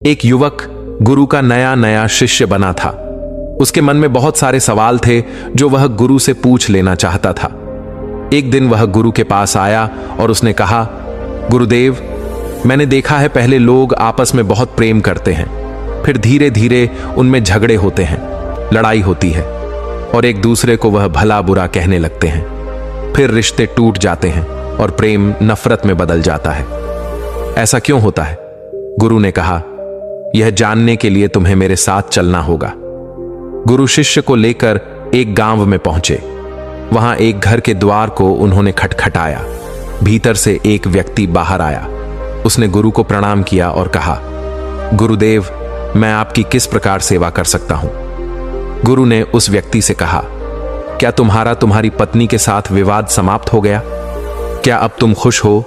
एक युवक गुरु का नया नया शिष्य बना था। उसके मन में बहुत सारे सवाल थे जो वह गुरु से पूछ लेना चाहता था। एक दिन वह गुरु के पास आया और उसने कहा, गुरुदेव, मैंने देखा है पहले लोग आपस में बहुत प्रेम करते हैं, फिर धीरे धीरे उनमें झगड़े होते हैं, लड़ाई होती है और एक दूसरे को वह भला बुरा कहने लगते हैं। फिर रिश्ते टूट जाते हैं और प्रेम नफरत में बदल जाता है। ऐसा क्यों होता है? गुरु ने कहा, यह जानने के लिए तुम्हें मेरे साथ चलना होगा। गुरु शिष्य को लेकर एक गांव में पहुंचे। वहां एक घर के द्वार को उन्होंने खटखटाया। भीतर से एक व्यक्ति बाहर आया। उसने गुरु को प्रणाम किया और कहा, गुरुदेव, मैं आपकी किस प्रकार सेवा कर सकता हूं? गुरु ने उस व्यक्ति से कहा, क्या तुम्हारी पत्नी के साथ विवाद समाप्त हो गया? क्या अब तुम खुश हो?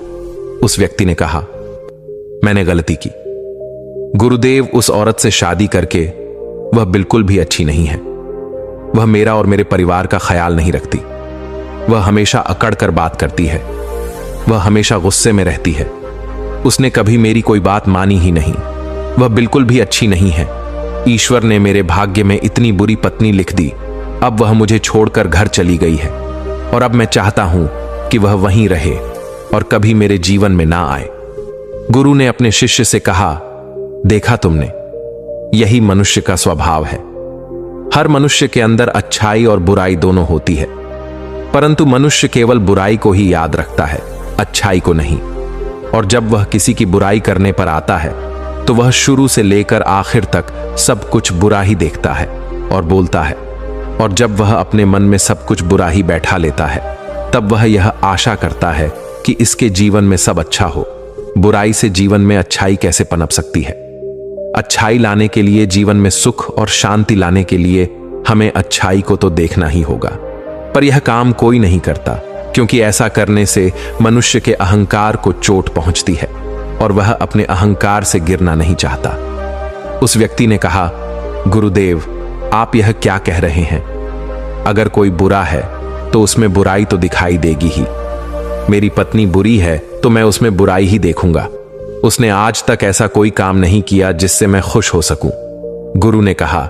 उस व्यक्ति ने कहा, मैंने गलती की। गुरुदेव, उस औरत से शादी करके वह बिल्कुल भी अच्छी नहीं है। वह मेरा और मेरे परिवार का ख्याल नहीं रखती। वह हमेशा अकड़ कर बात करती है। वह हमेशा गुस्से में रहती है। उसने कभी मेरी कोई बात मानी ही नहीं। वह बिल्कुल भी अच्छी नहीं है। ईश्वर ने मेरे भाग्य में इतनी बुरी पत्नी लिख दी। अब वह मुझे छोड़कर घर चली गई है और अब मैं चाहता हूं कि वह वहीं रहे और कभी मेरे जीवन में ना आए। गुरु ने अपने शिष्य से कहा, देखा तुमने, यही मनुष्य का स्वभाव है। हर मनुष्य के अंदर अच्छाई और बुराई दोनों होती है, परंतु मनुष्य केवल बुराई को ही याद रखता है, अच्छाई को नहीं। और जब वह किसी की बुराई करने पर आता है तो वह शुरू से लेकर आखिर तक सब कुछ बुरा ही देखता है और बोलता है। और जब वह अपने मन में सब कुछ बुरा ही बैठा लेता है, तब वह यह आशा करता है कि इसके जीवन में सब अच्छा हो। बुराई से जीवन में अच्छाई कैसे पनप सकती है? अच्छाई लाने के लिए, जीवन में सुख और शांति लाने के लिए हमें अच्छाई को तो देखना ही होगा। पर यह काम कोई नहीं करता, क्योंकि ऐसा करने से मनुष्य के अहंकार को चोट पहुंचती है और वह अपने अहंकार से गिरना नहीं चाहता। उस व्यक्ति ने कहा, गुरुदेव, आप यह क्या कह रहे हैं? अगर कोई बुरा है तो उसमें बुराई तो दिखाई देगी ही। मेरी पत्नी बुरी है तो मैं उसमें बुराई ही देखूंगा। उसने आज तक ऐसा कोई काम नहीं किया जिससे मैं खुश हो सकूं। गुरु ने कहा,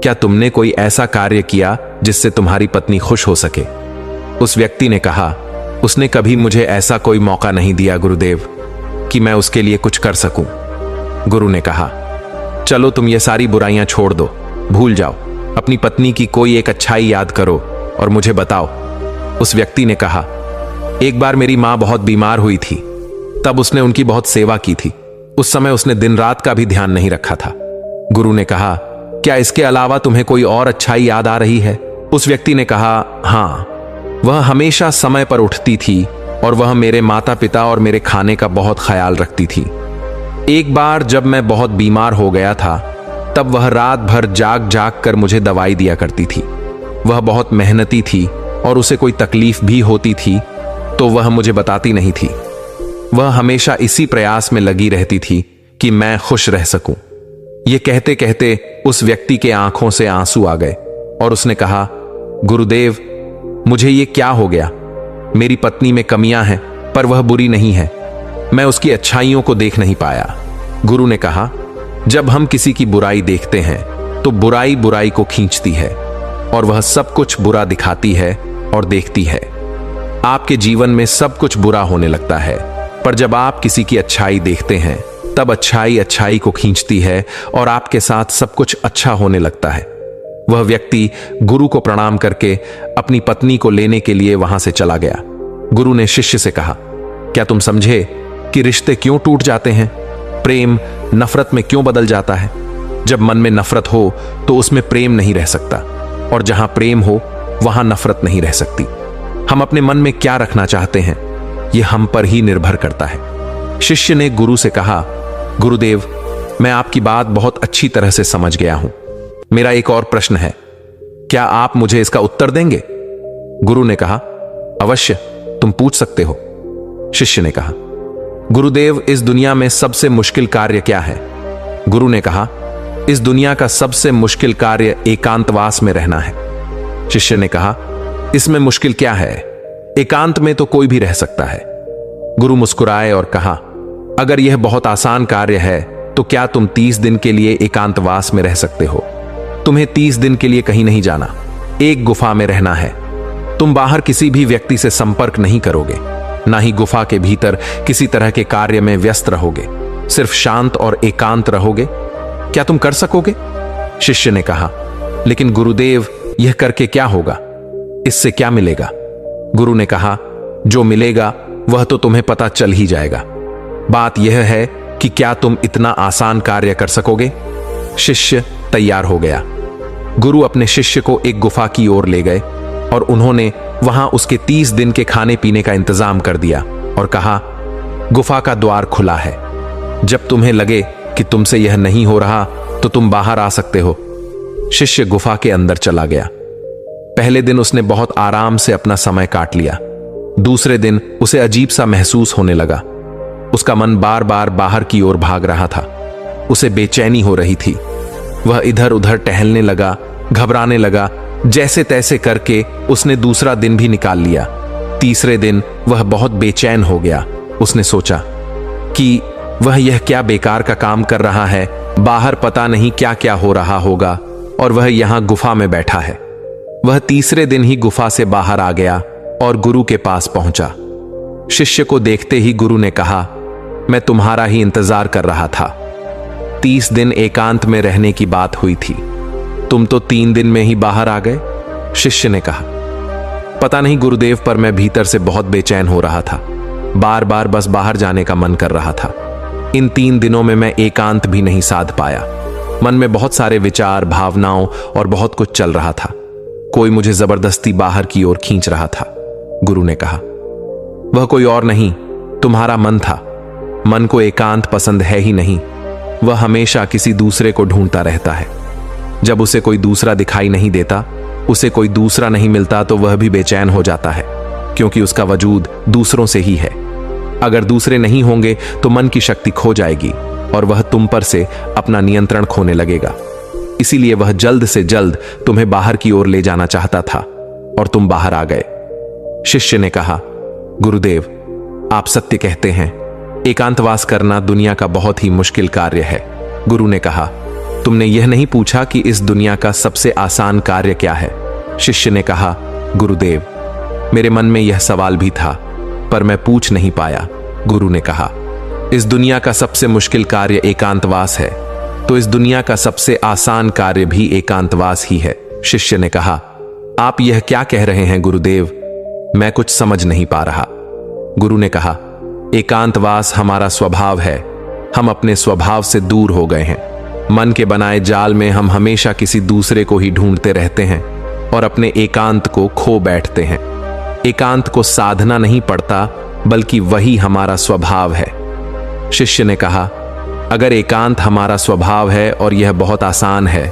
क्या तुमने कोई ऐसा कार्य किया जिससे तुम्हारी पत्नी खुश हो सके? उस व्यक्ति ने कहा, उसने कभी मुझे ऐसा कोई मौका नहीं दिया गुरुदेव कि मैं उसके लिए कुछ कर सकूं। गुरु ने कहा, चलो तुम ये सारी बुराइयां छोड़ दो, भूल जाओ। अपनी पत्नी की कोई एक अच्छाई याद करो और मुझे बताओ। उस व्यक्ति ने कहा, एक बार मेरी मां बहुत बीमार हुई थी, तब उसने उनकी बहुत सेवा की थी। उस समय उसने दिन रात का भी ध्यान नहीं रखा था। गुरु ने कहा, क्या इसके अलावा तुम्हें कोई और अच्छाई याद आ रही है? उस व्यक्ति ने कहा, हाँ, वह हमेशा समय पर उठती थी और वह मेरे माता पिता और मेरे खाने का बहुत ख्याल रखती थी। एक बार जब मैं बहुत बीमार हो गया था, तब वह रात भर जाग जाग कर मुझे दवाई दिया करती थी। वह बहुत मेहनती थी और उसे कोई तकलीफ भी होती थी तो वह मुझे बताती नहीं थी। वह हमेशा इसी प्रयास में लगी रहती थी कि मैं खुश रह सकूं। यह कहते कहते उस व्यक्ति के आंखों से आंसू आ गए और उसने कहा, गुरुदेव, मुझे ये क्या हो गया? मेरी पत्नी में कमियां हैं पर वह बुरी नहीं है। मैं उसकी अच्छाइयों को देख नहीं पाया। गुरु ने कहा, जब हम किसी की बुराई देखते हैं तो बुराई बुराई को खींचती है और वह सब कुछ बुरा दिखाती है और देखती है। आपके जीवन में सब कुछ बुरा होने लगता है, पर जब आप किसी की अच्छाई देखते हैं तब अच्छाई अच्छाई को खींचती है और आपके साथ सब कुछ अच्छा होने लगता है। वह व्यक्ति गुरु को प्रणाम करके अपनी पत्नी को लेने के लिए वहां से चला गया। गुरु ने शिष्य से कहा, क्या तुम समझे कि रिश्ते क्यों टूट जाते हैं? प्रेम नफरत में क्यों बदल जाता है? जब मन में नफरत हो तो उसमें प्रेम नहीं रह सकता, और जहां प्रेम हो वहां नफरत नहीं रह सकती। हम अपने मन में क्या रखना चाहते हैं, यह हम पर ही निर्भर करता है। शिष्य ने गुरु से कहा, गुरुदेव, मैं आपकी बात बहुत अच्छी तरह से समझ गया हूं। मेरा एक और प्रश्न है, क्या आप मुझे इसका उत्तर देंगे? गुरु ने कहा, अवश्य, तुम पूछ सकते हो। शिष्य ने कहा, गुरुदेव, इस दुनिया में सबसे मुश्किल कार्य क्या है? गुरु ने कहा, इस दुनिया का सबसे मुश्किल कार्य एकांतवास में रहना है। शिष्य ने कहा, इसमें मुश्किल क्या है? एकांत में तो कोई भी रह सकता है। गुरु मुस्कुराए और कहा, अगर यह बहुत आसान कार्य है तो क्या तुम 30 दिन के लिए एकांतवास में रह सकते हो? तुम्हें 30 दिन के लिए कहीं नहीं जाना, एक गुफा में रहना है। तुम बाहर किसी भी व्यक्ति से संपर्क नहीं करोगे, ना ही गुफा के भीतर किसी तरह के कार्य में व्यस्त रहोगे, सिर्फ शांत और एकांत रहोगे। क्या तुम कर सकोगे? शिष्य ने कहा, लेकिन गुरुदेव, यह करके क्या होगा? इससे क्या मिलेगा? गुरु ने कहा, जो मिलेगा वह तो तुम्हें पता चल ही जाएगा। बात यह है कि क्या तुम इतना आसान कार्य कर सकोगे? शिष्य तैयार हो गया। गुरु अपने शिष्य को एक गुफा की ओर ले गए और उन्होंने वहां उसके 30 दिन के खाने पीने का इंतजाम कर दिया और कहा, गुफा का द्वार खुला है। जब तुम्हें लगे कि तुमसे यह नहीं हो रहा तो तुम बाहर आ सकते हो। शिष्य गुफा के अंदर चला गया। पहले दिन उसने बहुत आराम से अपना समय काट लिया। दूसरे दिन उसे अजीब सा महसूस होने लगा। उसका मन बार बार बाहर की ओर भाग रहा था। उसे बेचैनी हो रही थी। वह इधर उधर टहलने लगा, घबराने लगा। जैसे तैसे करके उसने दूसरा दिन भी निकाल लिया। तीसरे दिन वह बहुत बेचैन हो गया। उसने सोचा कि वह यह क्या बेकार का काम कर रहा है, बाहर पता नहीं क्या क्या हो रहा होगा और वह यहां गुफा में बैठा है। वह तीसरे दिन ही गुफा से बाहर आ गया और गुरु के पास पहुंचा। शिष्य को देखते ही गुरु ने कहा, मैं तुम्हारा ही इंतजार कर रहा था। 30 दिन एकांत में रहने की बात हुई थी, तुम तो 3 दिन में ही बाहर आ गए। शिष्य ने कहा, पता नहीं गुरुदेव, पर मैं भीतर से बहुत बेचैन हो रहा था। बार बार बस बाहर जाने का मन कर रहा था। इन 3 दिनों में मैं एकांत भी नहीं साध पाया। मन में बहुत सारे विचार, भावनाओं और बहुत कुछ चल रहा था। कोई मुझे जबरदस्ती बाहर की ओर खींच रहा था। गुरु ने कहा, वह कोई और नहीं, तुम्हारा मन था। मन को एकांत पसंद है ही नहीं। वह हमेशा किसी दूसरे को ढूंढता रहता है। जब उसे कोई दूसरा दिखाई नहीं देता, उसे कोई दूसरा नहीं मिलता, तो वह भी बेचैन हो जाता है, क्योंकि उसका वजूद दूसरों से ही है। अगर दूसरे नहीं होंगे तो मन की शक्ति खो जाएगी और वह तुम पर से अपना नियंत्रण खोने लगेगा। इसीलिए वह जल्द से जल्द तुम्हें बाहर की ओर ले जाना चाहता था और तुम बाहर आ गए। शिष्य ने कहा, गुरुदेव, आप सत्य कहते हैं। एकांतवास करना दुनिया का बहुत ही मुश्किल कार्य है। गुरु ने कहा, तुमने यह नहीं पूछा कि इस दुनिया का सबसे आसान कार्य क्या है? शिष्य ने कहा, गुरुदेव, मेरे मन में यह सवाल भी था, पर मैं पूछ नहीं पाया। गुरु ने कहा, इस दुनिया का सबसे मुश्किल कार्य एकांतवास है, तो इस दुनिया का सबसे आसान कार्य भी एकांतवास ही है। शिष्य ने कहा, आप यह क्या कह रहे हैं गुरुदेव? मैं कुछ समझ नहीं पा रहा। गुरु ने कहा, एकांतवास हमारा स्वभाव है। हम अपने स्वभाव से दूर हो गए हैं। मन के बनाए जाल में हम हमेशा किसी दूसरे को ही ढूंढते रहते हैं और अपने एकांत को खो बैठते हैं। एकांत को साधना नहीं पड़ता, बल्कि वही हमारा स्वभाव है। शिष्य ने कहा, अगर एकांत हमारा स्वभाव है और यह बहुत आसान है,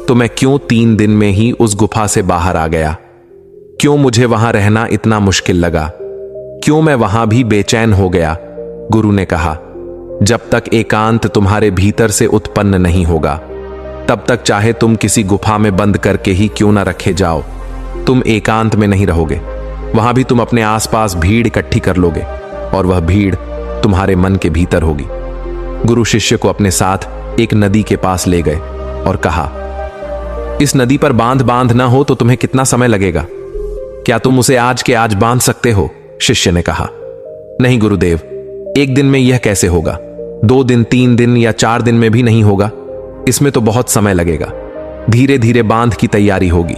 तो मैं क्यों 3 दिन में ही उस गुफा से बाहर आ गया? क्यों मुझे वहां रहना इतना मुश्किल लगा? क्यों मैं वहां भी बेचैन हो गया? गुरु ने कहा, जब तक एकांत तुम्हारे भीतर से उत्पन्न नहीं होगा, तब तक चाहे तुम किसी गुफा में बंद करके ही क्यों ना रखे जाओ, तुम एकांत में नहीं रहोगे। वहां भी तुम अपने आसपास भीड़ इकट्ठी कर लोगे और वह भीड़ तुम्हारे मन के भीतर होगी। गुरु शिष्य को अपने साथ एक नदी के पास ले गए और कहा, इस नदी पर बांध ना हो तो तुम्हें कितना समय लगेगा? क्या तुम उसे आज के आज बांध सकते हो? शिष्य ने कहा, नहीं गुरुदेव, 1 दिन में यह कैसे होगा? 2 दिन, 3 दिन या 4 दिन में भी नहीं होगा। इसमें तो बहुत समय लगेगा। धीरे धीरे बांध की तैयारी होगी।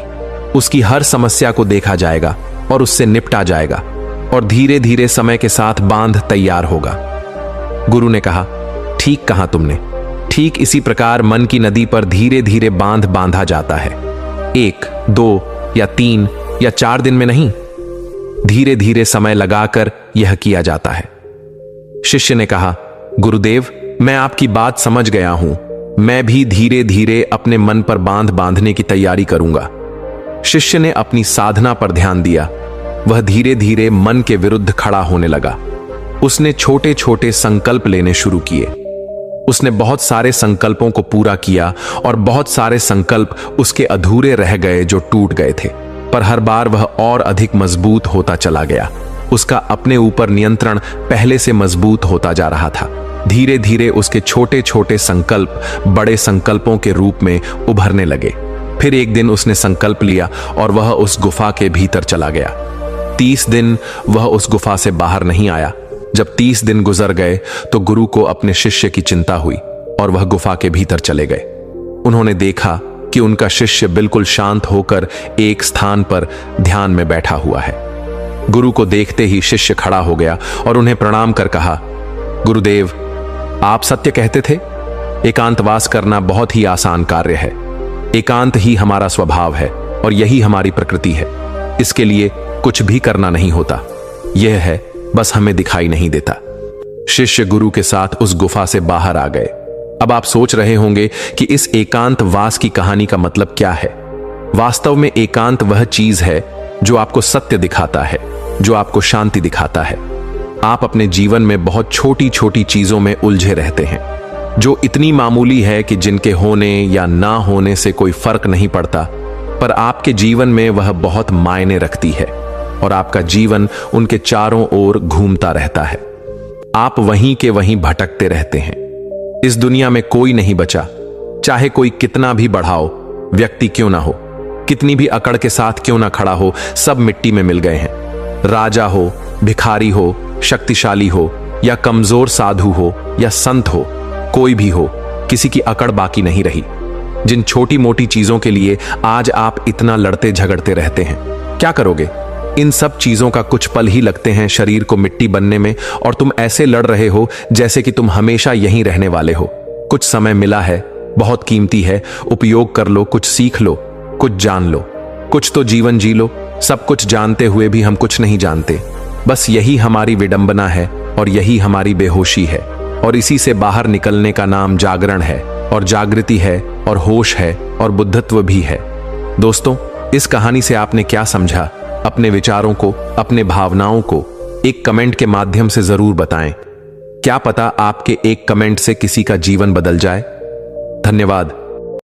उसकी हर समस्या को देखा जाएगा और उससे निपटा जाएगा और धीरे धीरे समय के साथ बांध तैयार होगा। गुरु ने कहा, ठीक कहा तुमने। ठीक इसी प्रकार मन की नदी पर धीरे धीरे बांध बांधा जाता है। 1, 2 या 3 या 4 दिन में नहीं, धीरे धीरे समय लगाकर यह किया जाता है। शिष्य ने कहा, गुरुदेव, मैं आपकी बात समझ गया हूं। मैं भी धीरे धीरे अपने मन पर बांध बांधने की तैयारी करूंगा। शिष्य ने अपनी साधना पर ध्यान दिया। वह धीरे धीरे मन के विरुद्ध खड़ा होने लगा। उसने छोटे छोटे संकल्प लेने शुरू किए। उसने बहुत सारे संकल्पों को पूरा किया और बहुत सारे संकल्प उसके अधूरे रह गए जो टूट गए थे, पर हर बार वह और अधिक मजबूत होता चला गया। उसका अपने ऊपर नियंत्रण पहले से मजबूत होता जा रहा था। धीरे धीरे उसके छोटे छोटे संकल्प बड़े संकल्पों के रूप में उभरने लगे। फिर एक दिन उसने संकल्प लिया और वह उस गुफा के भीतर चला गया। 30 दिन वह उस गुफा से बाहर नहीं आया। जब 30 दिन गुजर गए तो गुरु को अपने शिष्य की चिंता हुई और वह गुफा के भीतर चले गए। उन्होंने देखा कि उनका शिष्य बिल्कुल शांत होकर एक स्थान पर ध्यान में बैठा हुआ है। गुरु को देखते ही शिष्य खड़ा हो गया और उन्हें प्रणाम कर कहा, गुरुदेव, आप सत्य कहते थे। एकांतवास करना बहुत ही आसान कार्य है। एकांत ही हमारा स्वभाव है और यही हमारी प्रकृति है। इसके लिए कुछ भी करना नहीं होता। यह है, बस हमें दिखाई नहीं देता। शिष्य गुरु के साथ उस गुफा से बाहर आ गए। अब आप सोच रहे होंगे कि इस एकांत वास की कहानी का मतलब क्या है। वास्तव में एकांत वह चीज है जो आपको सत्य दिखाता है, जो आपको शांति दिखाता है। आप अपने जीवन में बहुत छोटी छोटी चीजों में उलझे रहते हैं, जो इतनी मामूली है कि जिनके होने या ना होने से कोई फर्क नहीं पड़ता, पर आपके जीवन में वह बहुत मायने रखती है और आपका जीवन उनके चारों ओर घूमता रहता है। आप वहीं के वहीं भटकते रहते हैं। इस दुनिया में कोई नहीं बचा, चाहे कोई कितना भी बढ़ाओ व्यक्ति क्यों ना हो, कितनी भी अकड़ के साथ क्यों ना खड़ा हो, सब मिट्टी में मिल गए हैं। राजा हो, भिखारी हो, शक्तिशाली हो या कमजोर साधु हो या संत हो, कोई भी हो, किसी की अकड़ बाकी नहीं रही। जिन छोटी मोटी चीजों के लिए आज आप इतना लड़ते झगड़ते रहते हैं, क्या करोगे? इन सब चीजों का कुछ पल ही लगते हैं शरीर को मिट्टी बनने में और तुम ऐसे लड़ रहे हो जैसे कि तुम हमेशा यहीं रहने वाले हो। कुछ समय मिला है, बहुत कीमती है, उपयोग कर लो, कुछ सीख लो, कुछ जान लो, कुछ तो जीवन जी लो। सब कुछ जानते हुए भी हम कुछ नहीं जानते। बस यही हमारी विडंबना है और यही हमारी बेहोशी है और इसी से बाहर निकलने का नाम जागरण है और जागृति है और होश है और बुद्धत्व भी है। दोस्तों, इस कहानी से आपने क्या समझा? अपने विचारों को, अपने भावनाओं को एक कमेंट के माध्यम से जरूर बताएं। क्या पता आपके एक कमेंट से किसी का जीवन बदल जाए। धन्यवाद।